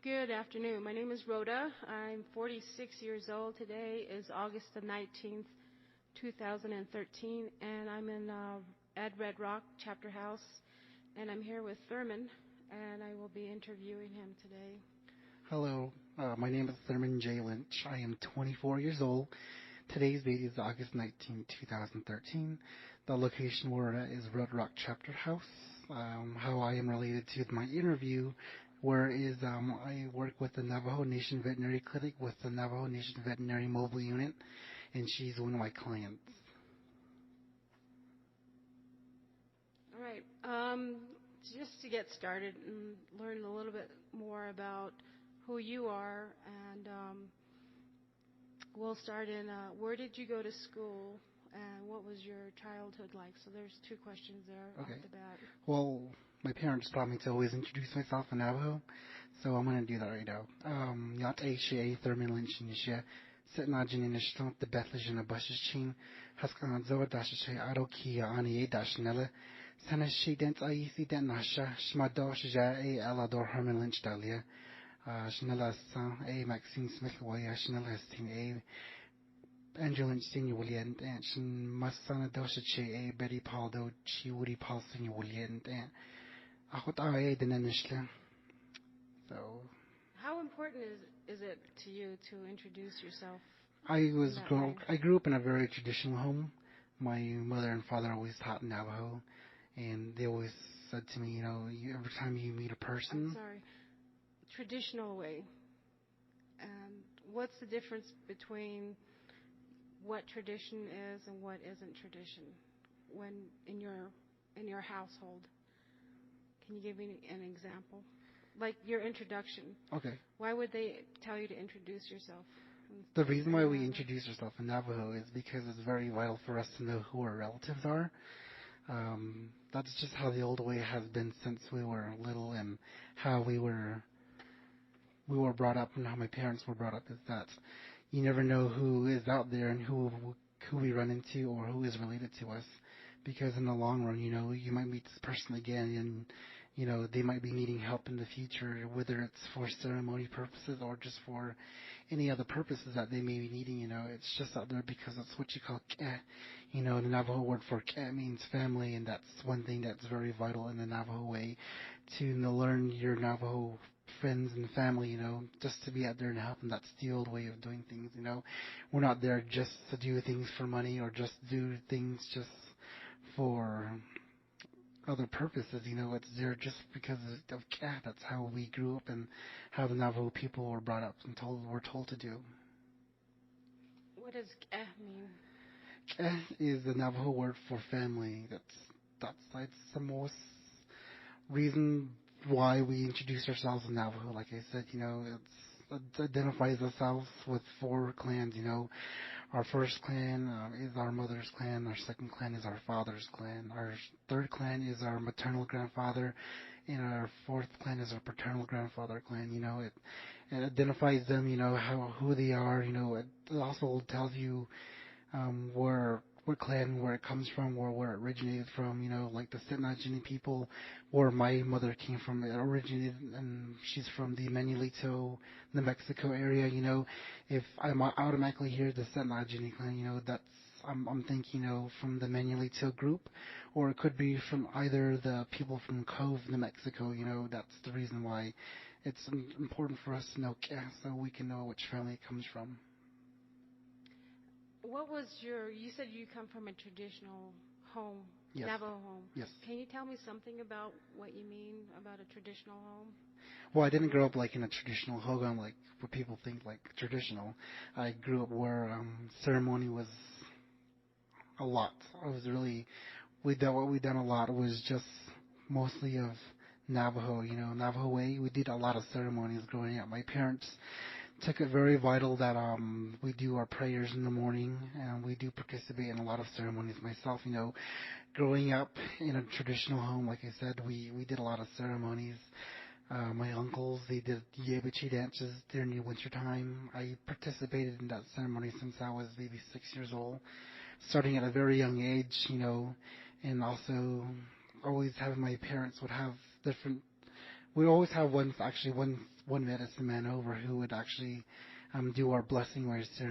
Good afternoon. My name is Rhoda. I'm 46 years old. Today is August the 19th, 2013, and I'm in at Red Rock Chapter House, and I'm here with Thurman, and I will be interviewing him today. Hello, my name is Thurman J. Lynch. I am 24 years old. Today's date is August 19, 2013. The location we're at is Red Rock Chapter House. How I am related to my interview, I work with the Navajo Nation Veterinary Clinic with the Navajo Nation Veterinary Mobile Unit, and she's one of my clients. All right. Just to get started and learn a little bit more about who you are, and we'll start in where did you go to school and what was your childhood like? So there's two questions there Okay. off the bat. Well, my parents taught me to always introduce myself in Navajo, so I'm going to do that right now. Yat A Thurman Lynch Nisha, Setnajin in the Stump, the Bethlehem of Bushichin, Haskan Zoa Dashe, Arokia, Ani Dashnella, Sana she dent Aisi dent Nasha, Shmadosh Ja A Alador Herman Lynch Dalia, Shnella San A Maxine Smith Waya, Shnella Sting A. Andrew Lynch Senior William and Masana Dosha A Betty Paul Do Chi Woody Paul Senior William and Ahot A Denanishla. So How important is it to you to introduce yourself? I grew up in a very traditional home. My mother and father always taught Navajo, and they always said to me, every time you meet a person. I'm sorry. Traditional way. And what's the difference between what tradition is and what isn't tradition when in your household? Can you give me an example? Like your introduction. Okay. Why would they tell you to introduce yourself? The reason why we introduce ourselves in Navajo is because it's very vital for us to know who our relatives are. That's just how the old way has been since we were little, and how we were brought up, and how my parents were brought up, is that you never know who is out there and who we run into or who is related to us, because in the long run, you might meet this person again, and they might be needing help in the future, whether it's for ceremony purposes or just for any other purposes that they may be needing. It's just out there because it's what you call k'e. The Navajo word for k'e means family, and that's one thing that's very vital in the Navajo way, to learn your Navajo friends and family, just to be out there and help them. That's the old way of doing things. We're not there just to do things for money or just do things just for other purposes. It's there just because of cat. That's how we grew up and how the Navajo people were brought up and were told to do. What does k'e mean? K'e is the Navajo word for family. That's the most reason why we introduce ourselves in Navajo. Like I said, it identifies ourselves with 4 clans. Our first clan is our mother's clan. Our second clan is our father's clan. Our third clan is our maternal grandfather, and our fourth clan is our paternal grandfather clan. It identifies them. Who they are. It also tells you what clan, where it comes from, where it originated from. Like the Setnajini people, where my mother came from. It originated, and she's from the Manuelito, New Mexico area. If I automatically hear the Setnajini clan, that's I'm thinking, from the Manuelito group, or it could be from either the people from Cove, New Mexico. That's the reason why it's important for us to know k'e, so we can know which family it comes from. You said you come from a traditional home, yes. Navajo home. Yes. Can you tell me something about what you mean about a traditional home? Well, I didn't grow up like in a traditional hogan, like what people think like traditional. I grew up where ceremony was a lot. What we done a lot was just mostly of Navajo, Navajo way. We did a lot of ceremonies growing up. My parents took it very vital that we do our prayers in the morning, and we do participate in a lot of ceremonies. Myself, growing up in a traditional home, like I said, we did a lot of ceremonies. My uncles, they did Yebichi dances during the winter time. I participated in that ceremony since I was maybe 6 years old, starting at a very young age, and also always having my parents would have different. We always have one one medicine man over who would actually do our blessing rites